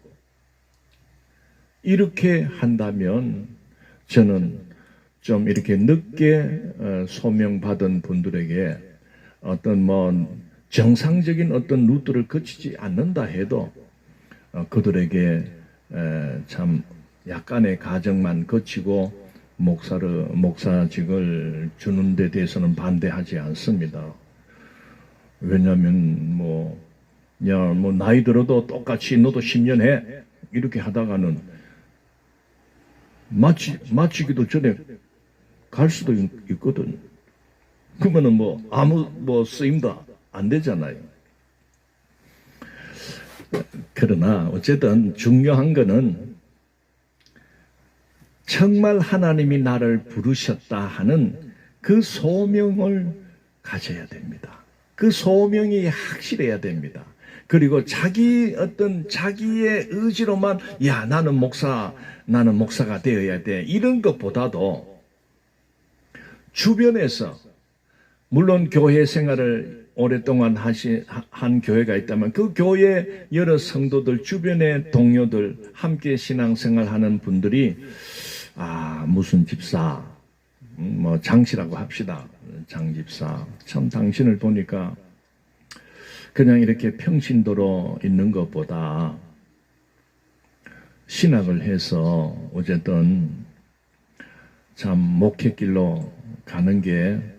[SPEAKER 1] 이렇게 한다면 저는 좀 이렇게 늦게 소명받은 분들에게 어떤 뭐 정상적인 어떤 루트를 거치지 않는다 해도 그들에게 참 약간의 과정만 거치고 목사직을 주는 데 대해서는 반대하지 않습니다. 왜냐하면 뭐 나이 들어도 똑같이 너도 10년 해 이렇게 하다가는 마치기도 전에 갈 수도 있거든. 그러면은 뭐 아무 쓰임도 안 되잖아요. 그러나 어쨌든 중요한 거는 정말 하나님이 나를 부르셨다 하는 그 소명을 가져야 됩니다. 그 소명이 확실해야 됩니다. 그리고 자기의 의지로만 나는 목사가 되어야 돼, 이런 것보다도 주변에서, 물론 교회 생활을 오랫동안 한 교회가 있다면 그 교회 여러 성도들, 주변의 동료들, 함께 신앙생활하는 분들이 무슨 집사, 장씨라고 합시다. 장집사, 참 당신을 보니까 그냥 이렇게 평신도로 있는 것보다 신학을 해서 어쨌든 참 목회길로 가는 게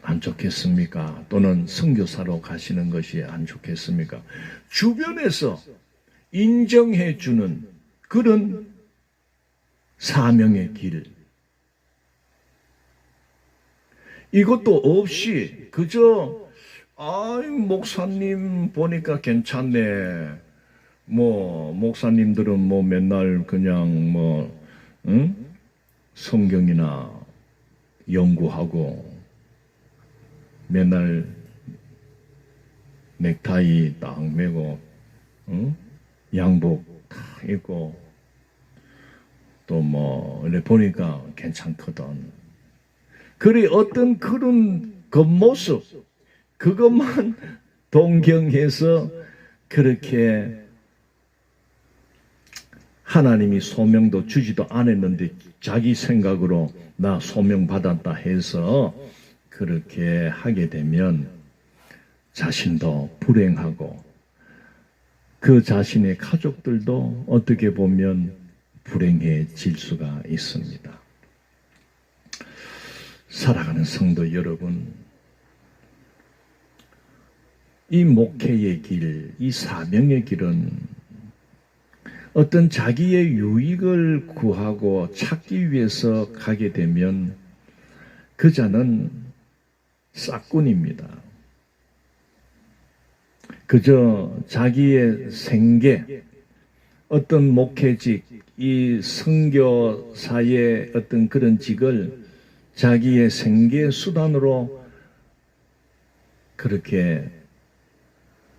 [SPEAKER 1] 안 좋겠습니까? 또는 선교사로 가시는 것이 안 좋겠습니까? 주변에서 인정해 주는 그런 사명의 길, 이것도 없이 그저 목사님 보니까 괜찮네, 목사님들은 맨날 그냥 성경이나 연구하고 맨날 넥타이 딱 매고 양복 딱 입고 또 이렇게 보니까 괜찮거든. 그래, 어떤 그런 겉모습, 그것만 동경해서 그렇게 하나님이 소명도 주지도 않았는데 자기 생각으로 나 소명 받았다 해서 그렇게 하게 되면 자신도 불행하고 그 자신의 가족들도 어떻게 보면 불행해질 수가 있습니다. 살아가는 성도 여러분, 이 목회의 길, 이 사명의 길은 어떤 자기의 유익을 구하고 찾기 위해서 가게 되면 그 자는 싹군입니다. 그저 자기의 생계, 어떤 목회직, 이 선교사의 어떤 그런 직을 자기의 생계 수단으로 그렇게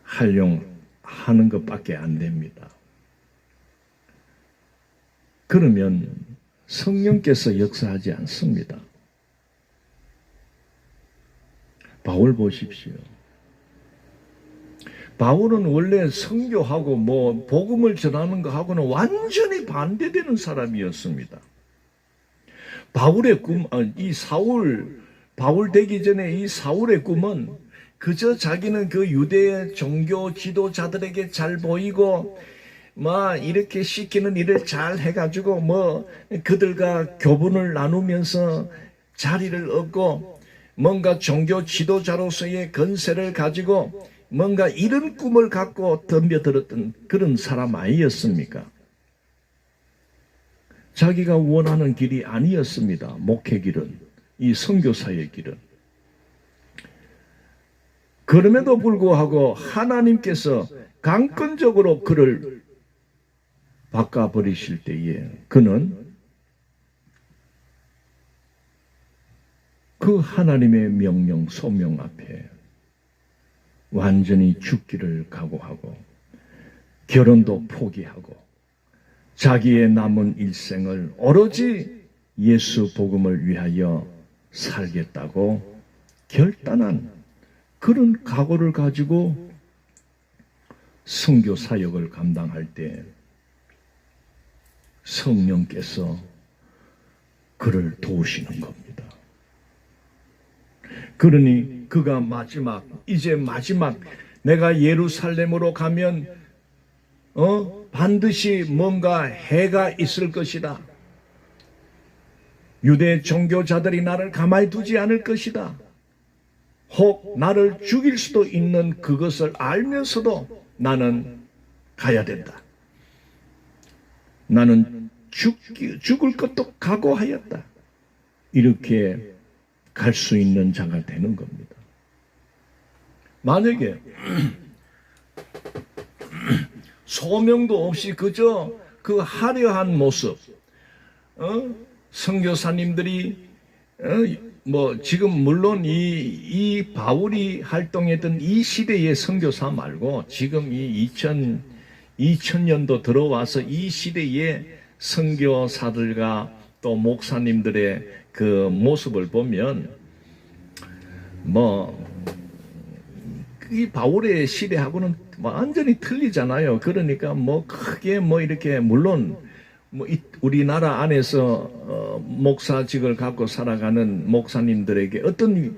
[SPEAKER 1] 활용하는 것밖에 안 됩니다. 그러면 성령께서 역사하지 않습니다. 바울 보십시오. 바울은 원래 선교하고 복음을 전하는 것하고는 완전히 반대되는 사람이었습니다. 바울의 꿈, 바울 되기 전에 이 사울의 꿈은 그저 자기는 그 유대 종교 지도자들에게 잘 보이고 이렇게 시키는 일을 잘 해가지고 그들과 교분을 나누면서 자리를 얻고 뭔가 종교 지도자로서의 건세를 가지고 뭔가 이런 꿈을 갖고 덤벼들었던 그런 사람 아니었습니까? 자기가 원하는 길이 아니었습니다. 목회 길은, 이 선교사의 길은. 그럼에도 불구하고 하나님께서 강권적으로 그를 바꿔버리실 때에 그는 그 하나님의 명령, 소명 앞에 완전히 죽기를 각오하고 결혼도 포기하고 자기의 남은 일생을 오로지 예수 복음을 위하여 살겠다고 결단한 그런 각오를 가지고 선교 사역을 감당할 때 성령께서 그를 도우시는 겁니다. 그러니 그가 이제 마지막 내가 예루살렘으로 가면 반드시 뭔가 해가 있을 것이다. 유대 종교자들이 나를 가만히 두지 않을 것이다. 혹 나를 죽일 수도 있는 그것을 알면서도 나는 가야 된다. 나는 죽을 것도 각오하였다. 이렇게 갈 수 있는 자가 되는 겁니다. 만약에 소명도 없이 그저 그 화려한 모습, 선교사님들이 지금 물론 이 바울이 활동했던 이 시대의 선교사 말고 지금 이 2000년도 들어와서 이 시대의 선교사들과 또 목사님들의 그 모습을 보면 이 바울의 시대하고는 완전히 틀리잖아요. 그러니까 크게 이렇게 물론 우리나라 안에서 목사직을 갖고 살아가는 목사님들에게 어떤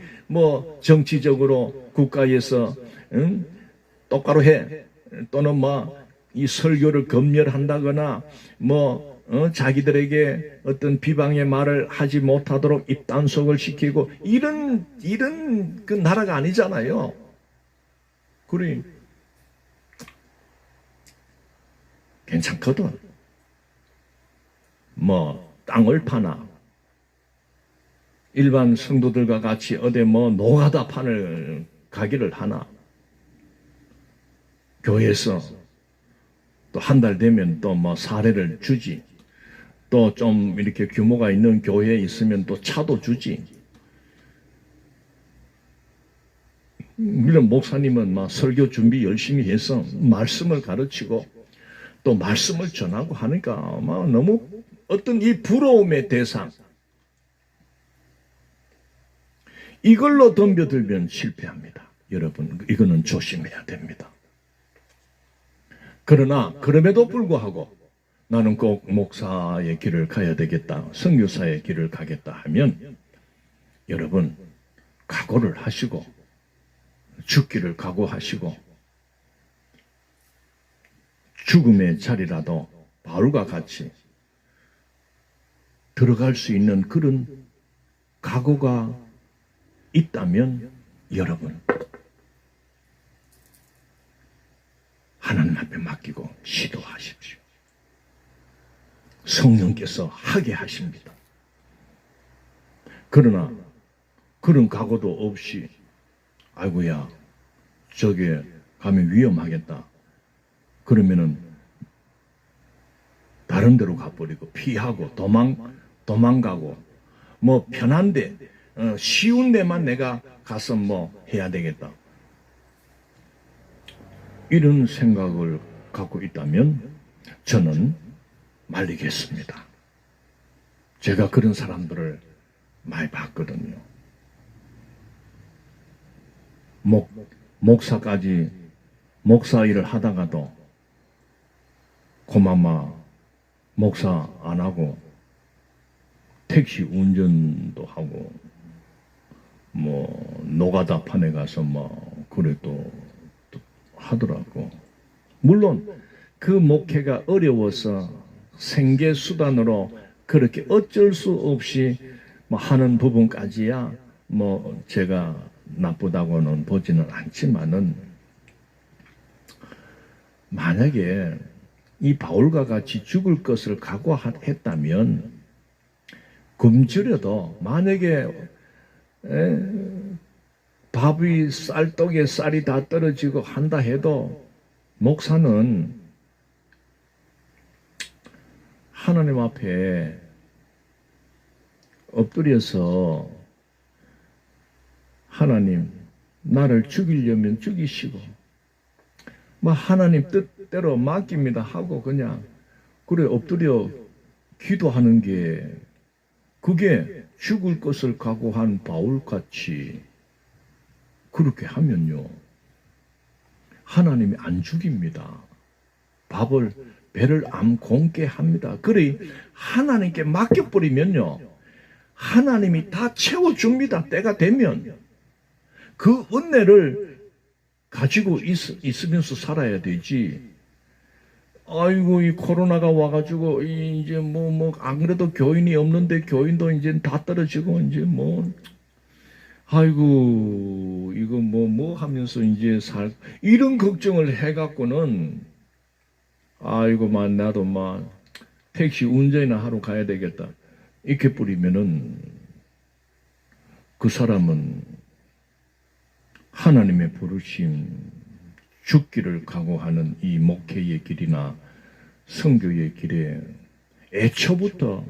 [SPEAKER 1] 정치적으로 국가에서 똑바로 해 또는 이 설교를 검열한다거나 자기들에게 어떤 비방의 말을 하지 못하도록 입단속을 시키고 이런 그 나라가 아니잖아요. 그래 괜찮거든. 땅을 파나 일반 성도들과 같이 어디 노가다 판을 가기를 하나 교회에서 또 한 달 되면 또 사례를 주지. 또 좀 이렇게 규모가 있는 교회에 있으면 또 차도 주지. 물론 목사님은 설교 준비 열심히 해서 말씀을 가르치고 또 말씀을 전하고 하니까 너무 어떤 이 부러움의 대상 이걸로 덤벼들면 실패합니다. 여러분 이거는 조심해야 됩니다. 그러나 그럼에도 불구하고 나는 꼭 목사의 길을 가야 되겠다, 선교사의 길을 가겠다 하면 여러분 각오를 하시고 죽기를 각오하시고 죽음의 자리라도 바울과 같이 들어갈 수 있는 그런 각오가 있다면 여러분 하나님 앞에 맡기고 시도하십시오. 성령께서 하게 하십니다. 그러나 그런 각오도 없이 아이고야 저게 가면 위험하겠다. 그러면은 다른 데로 가버리고 피하고 도망가고 편한데 쉬운 데만 내가 가서 해야 되겠다. 이런 생각을 갖고 있다면 저는 말리겠습니다. 제가 그런 사람들을 많이 봤거든요. 목사까지 목사 일을 하다가도 고마마 목사 안 하고 택시 운전도 하고 노가다 판에 가서 그래도 하더라고. 물론 그 목회가 어려워서 생계 수단으로 그렇게 어쩔 수 없이 하는 부분까지야 제가 나쁘다고는 보지는 않지만은 만약에 이 바울과 같이 죽을 것을 각오했다면 굶주려도 만약에 밥이 쌀떡에 쌀이 다 떨어지고 한다 해도 목사는 하나님 앞에 엎드려서 하나님 나를 죽이려면 죽이시고 하나님 뜻대로 맡깁니다 하고 그냥 그래 엎드려 기도하는 게 그게 죽을 것을 각오한 바울같이 그렇게 하면요 하나님이 안 죽입니다. 배를 안 공게 합니다. 그래 하나님께 맡겨버리면요 하나님이 다 채워줍니다. 때가 되면 그 은혜를 가지고 있으면서 살아야 되지. 아이고 이 코로나가 와가지고 이제 안 그래도 교인이 없는데 교인도 이제 다 떨어지고 이제 아이고 이거 하면서 이제 이런 걱정을 해갖고는 아이고 나도 택시 운전이나 하러 가야 되겠다 이렇게 뿌리면은 그 사람은 하나님의 부르심 죽기를 각오하는 이 목회의 길이나 선교의 길에 애초부터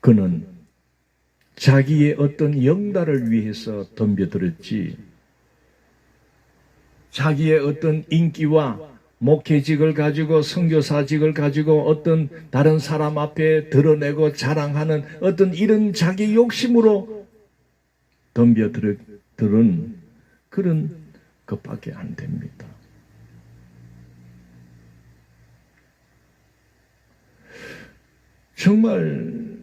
[SPEAKER 1] 그는 자기의 어떤 영달을 위해서 덤벼들었지, 자기의 어떤 인기와 목회직을 가지고 선교사직을 가지고 어떤 다른 사람 앞에 드러내고 자랑하는 어떤 이런 자기 욕심으로 덤벼들은 그런 것밖에 안 됩니다. 정말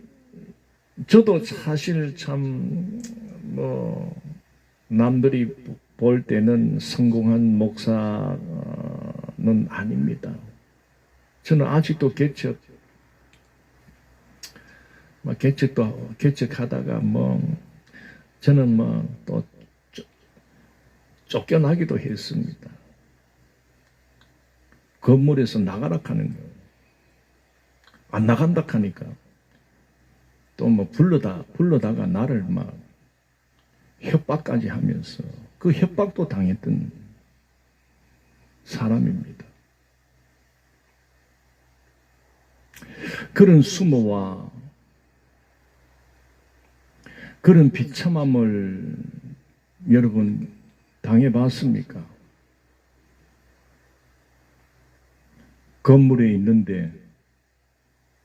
[SPEAKER 1] 저도 사실 참 남들이 볼 때는 성공한 목사는 아닙니다. 저는 아직도 개척하다가 저는 또 쫓겨나기도 했습니다. 건물에서 나가라 하는 거예요. 안 나간다 하니까 또 불러다가 나를 협박까지 하면서 그 협박도 당했던 사람입니다. 그런 수모와 그런 비참함을 여러분 당해봤습니까? 건물에 있는데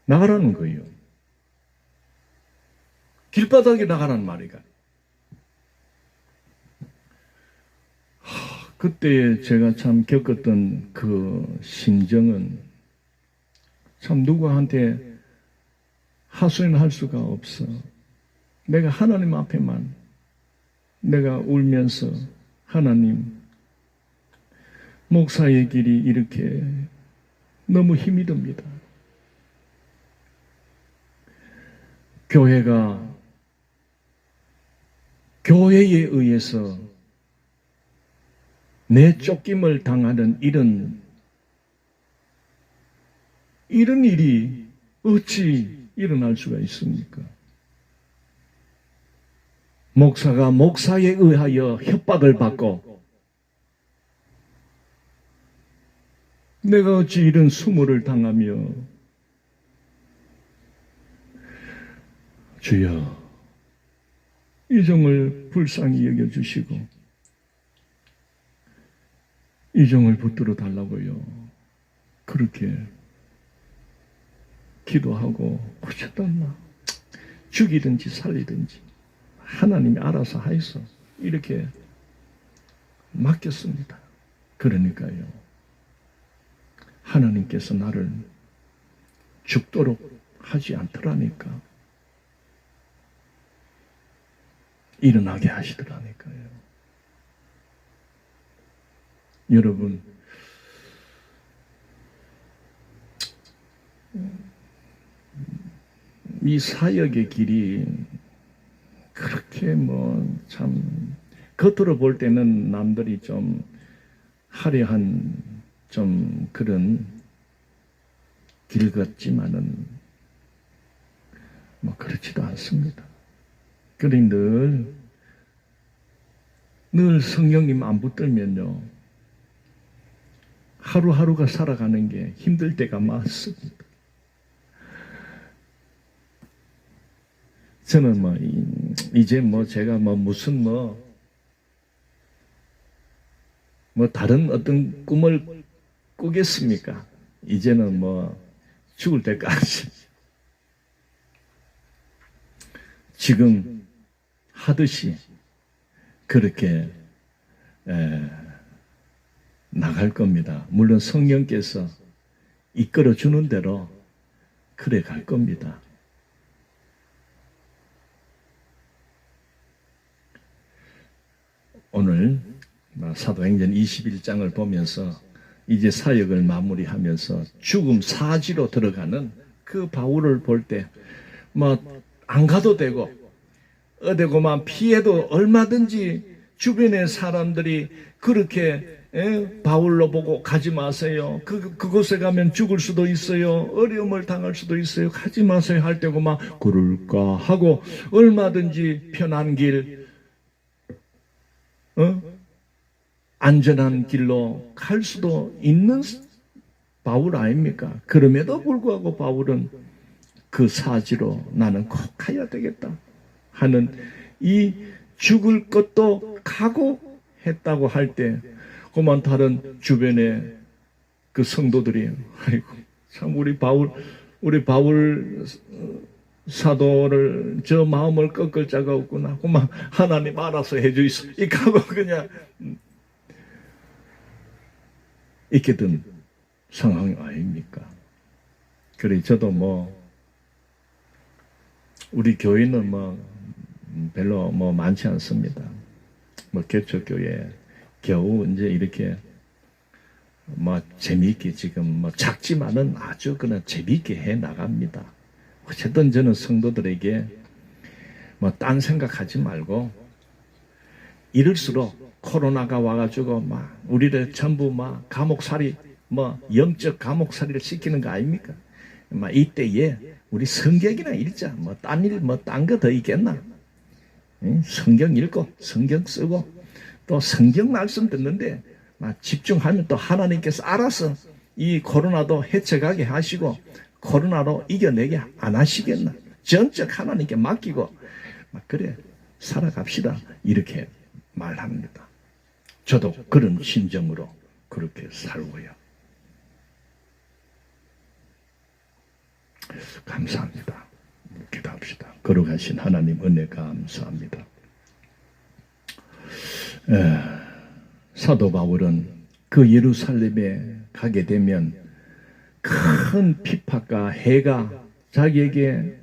[SPEAKER 1] 나가라는 거예요. 길바닥에 나가라는 말이가. 그때 제가 참 겪었던 그 심정은 참 누구한테 하소연할 수가 없어. 내가 하나님 앞에만 내가 울면서 하나님, 목사의 길이 이렇게 너무 힘이 듭니다. 교회에 의해서 내쫓김을 당하는 이런 일이 어찌 일어날 수가 있습니까? 목사가 목사에 의하여 협박을 받고 내가 어찌 이런 수모를 당하며 주여 이 종을 불쌍히 여겨주시고 이 종을 붙들어 달라고요. 그렇게 기도하고 어쨌든 죽이든지 살리든지 하나님이 알아서 하이소 이렇게 맡겼습니다. 그러니까요. 하나님께서 나를 죽도록 하지 않더라니까. 일어나게 하시더라니까요. 여러분, 이 사역의 길이 그렇게 참 겉으로 볼 때는 남들이 좀 화려한 좀 그런 길 같지만은 그렇지도 않습니다. 그러니 늘 성령님 안 붙들면요 하루하루가 살아가는 게 힘들 때가 많습니다. 저는 이제 제가 무슨 다른 어떤 꿈을 꾸겠습니까? 이제는 죽을 때까지 지금 하듯이 그렇게 나갈 겁니다. 물론 성령께서 이끌어 주는 대로 그래 갈 겁니다. 오늘 사도행전 21장을 보면서 이제 사역을 마무리하면서 죽음 사지로 들어가는 그 바울을 볼 때 안 가도 되고 어디고만 피해도 얼마든지 주변의 사람들이 그렇게 바울로 보고 가지 마세요. 그곳에 가면 죽을 수도 있어요. 어려움을 당할 수도 있어요. 가지 마세요 할 때고 그럴까 하고 얼마든지 편한 길 안전한 길로 갈 수도 있는 바울 아닙니까? 그럼에도 불구하고 바울은 그 사지로 나는 꼭 가야 되겠다 하는 이 죽을 것도 각오했다고 할 때 그만 다른 주변의 그 성도들이 아이고 참 우리 바울 사도를 저 마음을 꺾을 자가 없구나. 그만 하나님 알아서 해주이소. 이 각오 그냥 있게 된 상황 아닙니까? 그래 저도 우리 교회는 별로 많지 않습니다. 개척교회 겨우 이제 이렇게 재미있게 지금 작지만은 아주 그냥 재미있게 해 나갑니다. 어쨌든 저는 성도들에게 딴 생각하지 말고 이럴수록 코로나가 와가지고 우리를 전부 감옥살이 영적 감옥살이를 시키는 거 아닙니까? 이때에 우리 성경이나 읽자. 딴 일 딴 거 더 있겠나? 성경 읽고 성경 쓰고 또 성경 말씀 듣는데 집중하면 또 하나님께서 알아서 이 코로나도 헤쳐가게 하시고 코로나로 이겨내게 안 하시겠나? 전적 하나님께 맡기고 그래 살아갑시다. 이렇게 말합니다. 저도 그런 심정으로 그렇게 살고요. 감사합니다. 기도합시다. 걸어가신 하나님 은혜 감사합니다. 사도 바울은 그 예루살렘에 가게 되면 큰 핍박과 해가 자기에게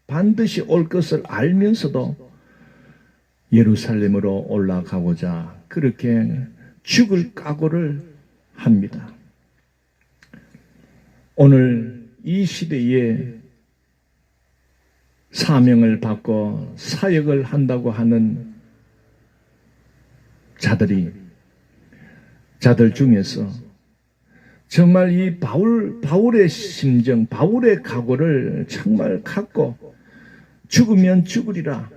[SPEAKER 1] 반드시 올 것을 알면서도 예루살렘으로 올라가고자 그렇게 죽을 각오를 합니다. 오늘 이 시대에 사명을 받고 사역을 한다고 하는 자들 중에서 정말 이 바울의 심정, 바울의 각오를 정말 갖고 죽으면 죽으리라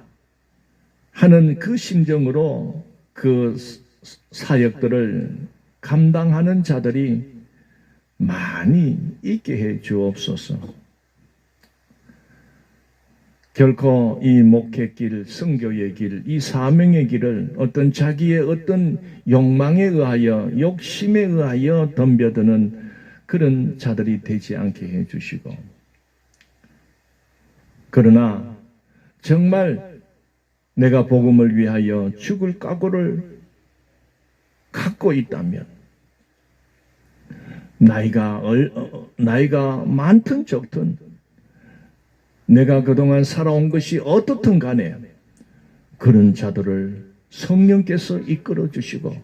[SPEAKER 1] 하는 그 심정으로 그 사역들을 감당하는 자들이 많이 있게 해 주옵소서. 결코 이 목회 길, 선교의 길, 이 사명의 길을 어떤 자기의 어떤 욕망에 의하여, 욕심에 의하여 덤벼드는 그런 자들이 되지 않게 해 주시고, 그러나 정말 내가 복음을 위하여 죽을 각오를 갖고 있다면 나이가 많든 적든 내가 그동안 살아온 것이 어떻든 간에 그런 자들을 성령께서 이끌어 주시고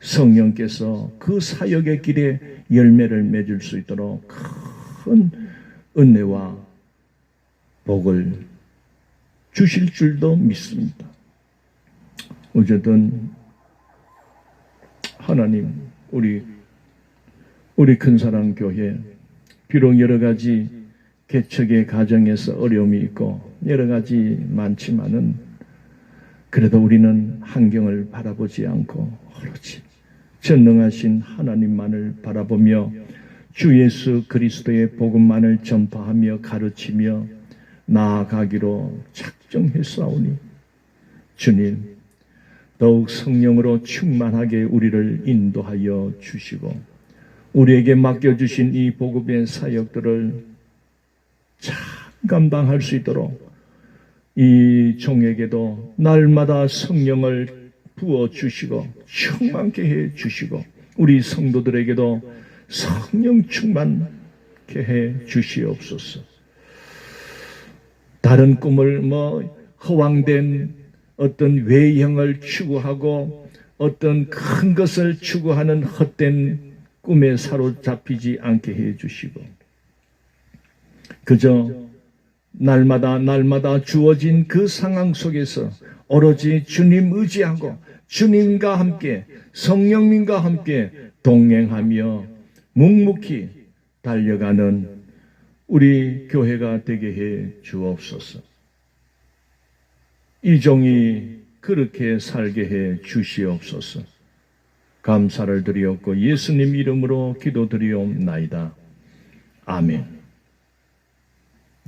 [SPEAKER 1] 성령께서 그 사역의 길에 열매를 맺을 수 있도록 큰 은혜와 복을 주실 줄도 믿습니다. 어쨌든 하나님 우리 큰사랑 교회 비록 여러 가지 개척의 과정에서 어려움이 있고 여러 가지 많지만은 그래도 우리는 환경을 바라보지 않고 오로지 전능하신 하나님만을 바라보며 주 예수 그리스도의 복음만을 전파하며 가르치며 나아가기로 작정했사오니 주님 더욱 성령으로 충만하게 우리를 인도하여 주시고 우리에게 맡겨주신 이 복음의 사역들을 잘 감당할 수 있도록 이 종에게도 날마다 성령을 부어주시고 충만케 해주시고 우리 성도들에게도 성령 충만케 해주시옵소서. 다른 꿈을 허황된 어떤 외형을 추구하고 어떤 큰 것을 추구하는 헛된 꿈에 사로잡히지 않게 해주시고 그저 날마다 주어진 그 상황 속에서 오로지 주님 의지하고 주님과 함께 성령님과 함께 동행하며 묵묵히 달려가는 우리 교회가 되게 해 주옵소서. 이 종이 그렇게 살게 해 주시옵소서. 감사를 드리옵고 예수님 이름으로 기도드리옵나이다. 아멘.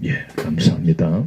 [SPEAKER 1] 예, 감사합니다.